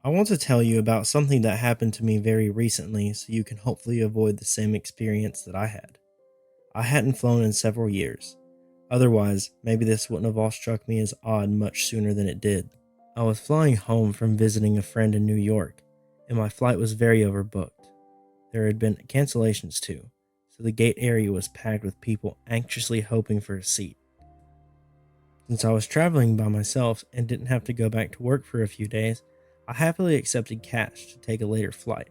I want to tell you about something that happened to me very recently so you can hopefully avoid the same experience that I had. I hadn't flown in several years. Otherwise, maybe this wouldn't have all struck me as odd much sooner than it did. I was flying home from visiting a friend in New York, and my flight was very overbooked. There had been cancellations too, so the gate area was packed with people anxiously hoping for a seat. Since I was traveling by myself and didn't have to go back to work for a few days, I happily accepted cash to take a later flight.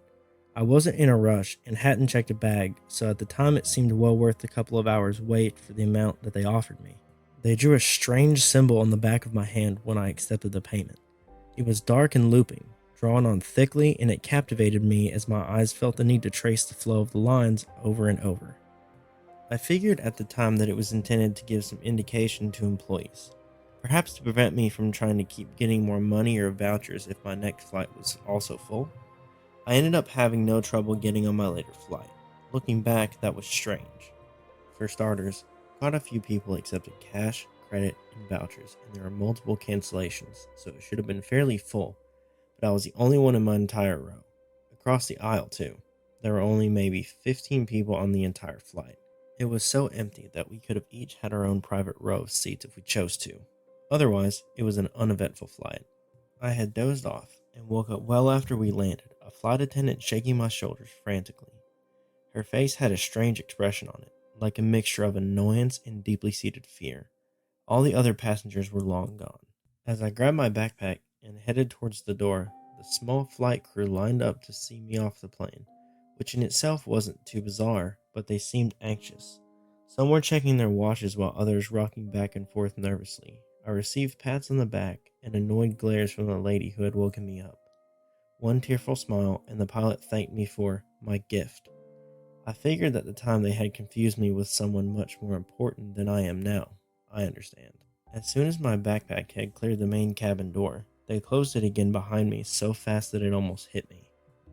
I wasn't in a rush and hadn't checked a bag, so at the time it seemed well worth the couple of hours wait for the amount that they offered me. They drew a strange symbol on the back of my hand when I accepted the payment. It was dark and looping, drawn on thickly, and it captivated me as my eyes felt the need to trace the flow of the lines over and over. I figured at the time that it was intended to give some indication to employees, perhaps to prevent me from trying to keep getting more money or vouchers if my next flight was also full. I ended up having no trouble getting on my later flight. Looking back, that was strange. For starters, quite a few people accepted cash, credit, and vouchers, and there were multiple cancellations, so it should have been fairly full, but I was the only one in my entire row. Across the aisle, too. There were only maybe 15 people on the entire flight. It was so empty that we could have each had our own private row of seats if we chose to. Otherwise, it was an uneventful flight. I had dozed off and woke up well after we landed, a flight attendant shaking my shoulders frantically. Her face had a strange expression on it, like a mixture of annoyance and deeply seated fear. All the other passengers were long gone. As I grabbed my backpack and headed towards the door, the small flight crew lined up to see me off the plane, which in itself wasn't too bizarre, but they seemed anxious. Some were checking their watches while others rocking back and forth nervously. I received pats on the back and annoyed glares from the lady who had woken me up. One tearful smile, and the pilot thanked me for my gift. I figured at the time they had confused me with someone much more important than I am now. I understand. As soon as my backpack had cleared the main cabin door, they closed it again behind me so fast that it almost hit me.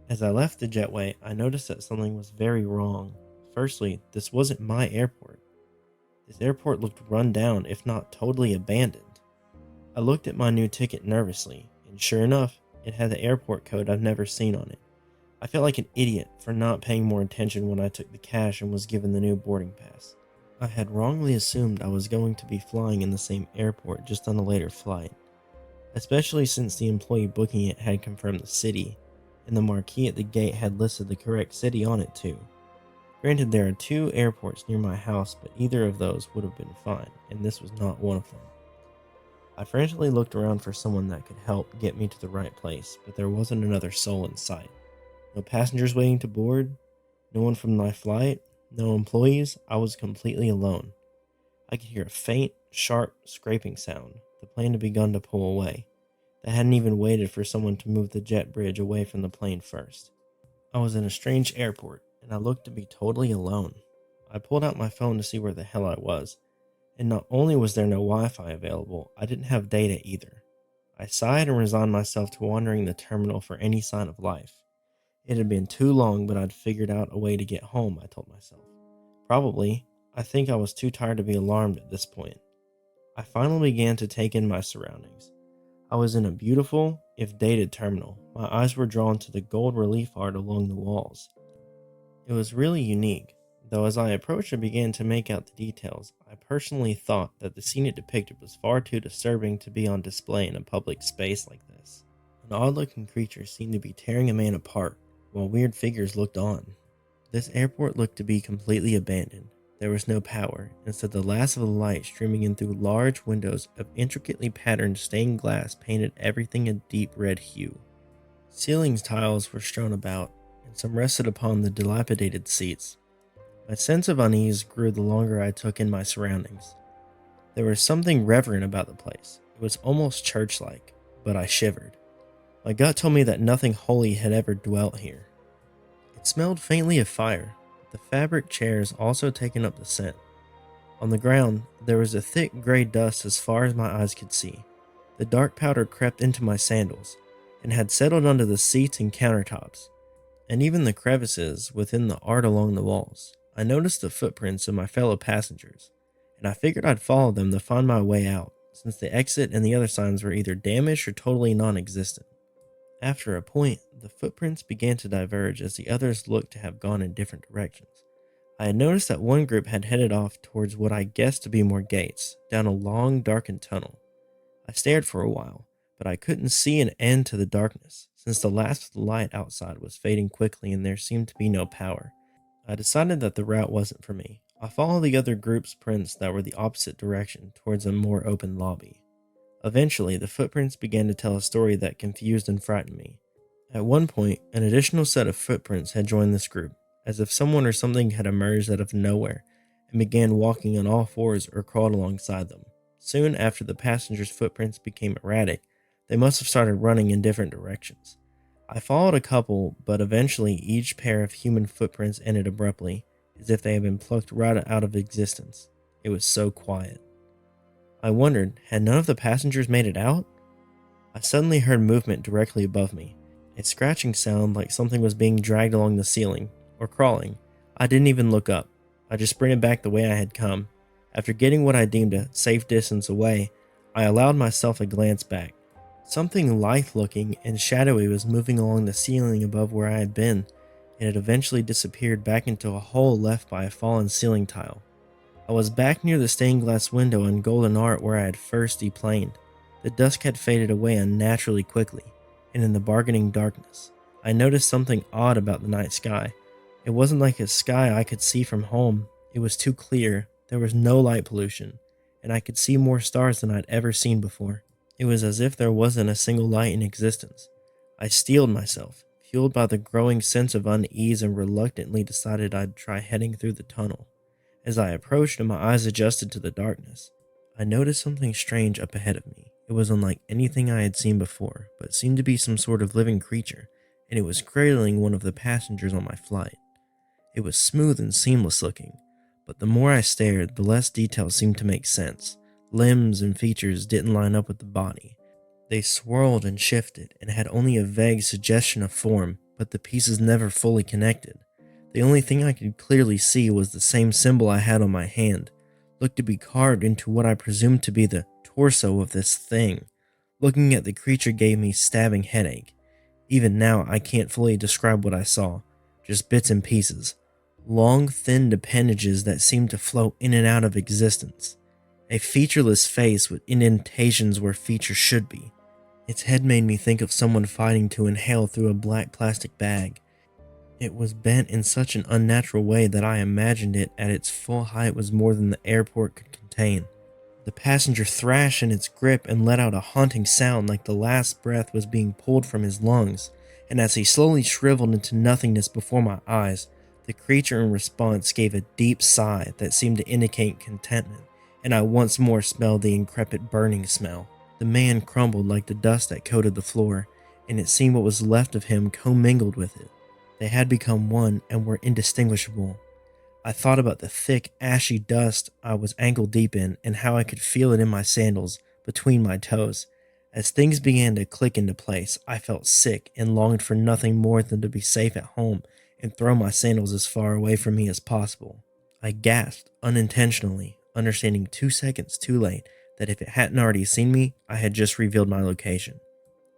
As I left the jetway, I noticed that something was very wrong. Firstly, this wasn't my airport. This airport looked run down, if not totally abandoned. I looked at my new ticket nervously, and sure enough, it had the airport code I've never seen on it. I felt like an idiot for not paying more attention when I took the cash and was given the new boarding pass. I had wrongly assumed I was going to be flying in the same airport just on a later flight, especially since the employee booking it had confirmed the city, and the marquee at the gate had listed the correct city on it too. Granted, there are two airports near my house, but either of those would have been fine, and this was not one of them. I frantically looked around for someone that could help get me to the right place, but there wasn't another soul in sight. No passengers waiting to board, no one from my flight, no employees. I was completely alone. I could hear a faint, sharp scraping sound. The plane had begun to pull away. They hadn't even waited for someone to move the jet bridge away from the plane first. I was in a strange airport, and I looked to be totally alone. I pulled out my phone to see where the hell I was, and not only was there no Wi-Fi available, I didn't have data either. I sighed and resigned myself to wandering the terminal for any sign of life. It had been too long, but I'd figured out a way to get home, I told myself. Probably. I think I was too tired to be alarmed at this point. I finally began to take in my surroundings. I was in a beautiful, if dated, terminal. My eyes were drawn to the gold relief art along the walls. It was really unique, though as I approached and began to make out the details, I personally thought that the scene it depicted was far too disturbing to be on display in a public space like this. An odd-looking creature seemed to be tearing a man apart, while weird figures looked on. This airport looked to be completely abandoned. There was no power, instead the last of the light streaming in through large windows of intricately patterned stained glass painted everything a deep red hue. Ceiling tiles were strewn about, and some rested upon the dilapidated seats. My sense of unease grew the longer I took in my surroundings. There was something reverent about the place. It was almost church-like, but I shivered. My gut told me that nothing holy had ever dwelt here. It smelled faintly of fire, the fabric chairs also taking up the scent. On the ground, there was a thick gray dust as far as my eyes could see. The dark powder crept into my sandals, and had settled onto the seats and countertops, and even the crevices within the art along the walls. I noticed the footprints of my fellow passengers, and I figured I'd follow them to find my way out, since the exit and the other signs were either damaged or totally non-existent. After a point, the footprints began to diverge as the others looked to have gone in different directions. I had noticed that one group had headed off towards what I guessed to be more gates, down a long, darkened tunnel. I stared for a while, but I couldn't see an end to the darkness, since the last of the light outside was fading quickly and there seemed to be no power. I decided that the route wasn't for me. I followed the other group's prints that were the opposite direction, towards a more open lobby. Eventually, the footprints began to tell a story that confused and frightened me. At one point, an additional set of footprints had joined this group, as if someone or something had emerged out of nowhere and began walking on all fours or crawled alongside them. Soon after the passengers' footprints became erratic, they must have started running in different directions. I followed a couple, but eventually each pair of human footprints ended abruptly, as if they had been plucked right out of existence. It was so quiet. I wondered, had none of the passengers made it out? I suddenly heard movement directly above me, a scratching sound like something was being dragged along the ceiling, or crawling. I didn't even look up. I just sprinted back the way I had come. After getting what I deemed a safe distance away, I allowed myself a glance back. Something lithe-looking and shadowy was moving along the ceiling above where I had been, and it eventually disappeared back into a hole left by a fallen ceiling tile. I was back near the stained glass window and golden art where I had first deplaned. The dusk had faded away unnaturally quickly, and in the bargaining darkness, I noticed something odd about the night sky. It wasn't like a sky I could see from home. It was too clear, there was no light pollution, and I could see more stars than I'd ever seen before. It was as if there wasn't a single light in existence. I steeled myself, fueled by the growing sense of unease, and reluctantly decided I'd try heading through the tunnel. As I approached and my eyes adjusted to the darkness, I noticed something strange up ahead of me. It was unlike anything I had seen before, but seemed to be some sort of living creature, and it was cradling one of the passengers on my flight. It was smooth and seamless looking, but the more I stared, the less details seemed to make sense. Limbs and features didn't line up with the body. They swirled and shifted and had only a vague suggestion of form, but the pieces never fully connected. The only thing I could clearly see was the same symbol I had on my hand, looked to be carved into what I presumed to be the torso of this thing. Looking at the creature gave me stabbing headache. Even now, I can't fully describe what I saw, just bits and pieces. Long, thinned appendages that seemed to float in and out of existence. A featureless face with indentations where features should be. Its head made me think of someone fighting to inhale through a black plastic bag. It was bent in such an unnatural way that I imagined it at its full height was more than the airport could contain. The passenger thrashed in its grip and let out a haunting sound like the last breath was being pulled from his lungs, and as he slowly shriveled into nothingness before my eyes, the creature in response gave a deep sigh that seemed to indicate contentment, and I once more smelled the increpid burning smell. The man crumbled like the dust that coated the floor, and it seemed what was left of him commingled with it. They had become one and were indistinguishable. I thought about the thick, ashy dust I was ankle deep in and how I could feel it in my sandals, between my toes. As things began to click into place, I felt sick and longed for nothing more than to be safe at home and throw my sandals as far away from me as possible. I gasped unintentionally, understanding 2 seconds too late that if it hadn't already seen me, I had just revealed my location.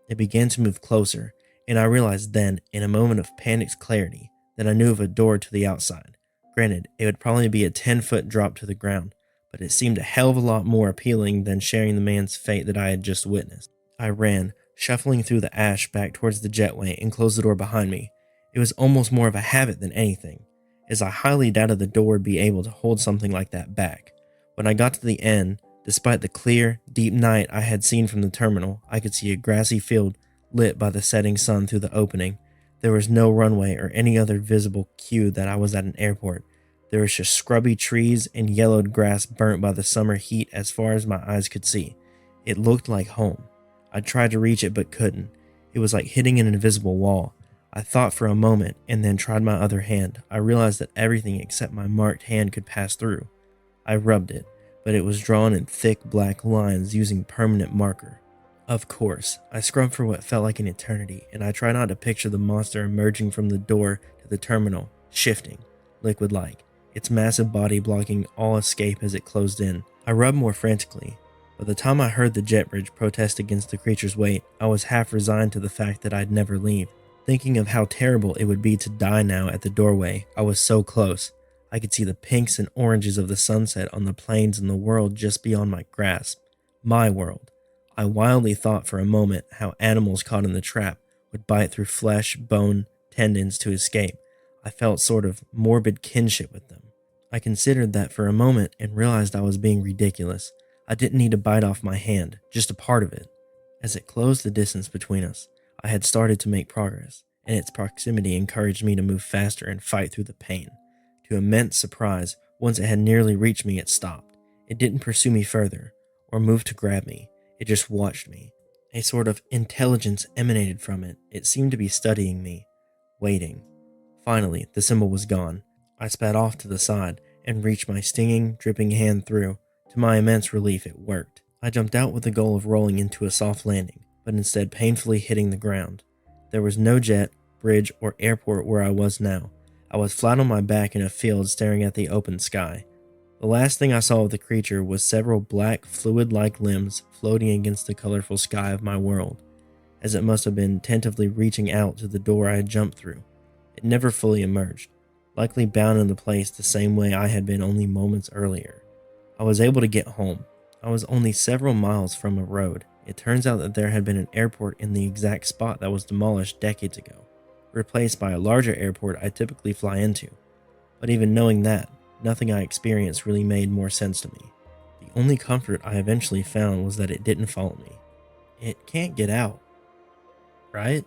It began to move closer, and I realized then, in a moment of panicked clarity, that I knew of a door to the outside. Granted, it would probably be a 10-foot drop to the ground, but it seemed a hell of a lot more appealing than sharing the man's fate that I had just witnessed. I ran, shuffling through the ash back towards the jetway and closed the door behind me. It was almost more of a habit than anything, as I highly doubted the door would be able to hold something like that back. When I got to the end, despite the clear, deep night I had seen from the terminal, I could see a grassy field lit by the setting sun through the opening. There was no runway or any other visible cue that I was at an airport. There was just scrubby trees and yellowed grass burnt by the summer heat as far as my eyes could see. It looked like home. I tried to reach it but couldn't. It was like hitting an invisible wall. I thought for a moment and then tried my other hand. I realized that everything except my marked hand could pass through. I rubbed it, but it was drawn in thick black lines using permanent marker. Of course, I scrubbed for what felt like an eternity, and I tried not to picture the monster emerging from the door to the terminal, shifting, liquid-like, its massive body blocking all escape as it closed in. I rubbed more frantically, By the time I heard the jet bridge protest against the creature's weight, I was half resigned to the fact that I'd never leave. Thinking of how terrible it would be to die now at the doorway, I was so close. I could see the pinks and oranges of the sunset on the plains and the world just beyond my grasp. My world. I wildly thought for a moment how animals caught in the trap would bite through flesh, bone, tendons to escape. I felt sort of morbid kinship with them. I considered that for a moment and realized I was being ridiculous. I didn't need to bite off my hand, just a part of it. As it closed the distance between us, I had started to make progress, and its proximity encouraged me to move faster and fight through the pain. To immense surprise, once it had nearly reached me, it stopped. It didn't pursue me further, or move to grab me. It just watched me. A sort of intelligence emanated from it. It seemed to be studying me, waiting. Finally, the symbol was gone. I spat off to the side and reached my stinging, dripping hand through. To my immense relief, it worked. I jumped out with the goal of rolling into a soft landing, but instead painfully hitting the ground. There was no jet, bridge, or airport where I was now. I was flat on my back in a field staring at the open sky. The last thing I saw of the creature was several black, fluid-like limbs floating against the colorful sky of my world, as it must have been tentatively reaching out to the door I had jumped through. It never fully emerged, likely bound into place the same way I had been only moments earlier. I was able to get home. I was only several miles from a road. It turns out that there had been an airport in the exact spot that was demolished decades ago, replaced by a larger airport I typically fly into. But even knowing that, nothing I experienced really made more sense to me. The only comfort I eventually found was that it didn't follow me. It can't get out, right?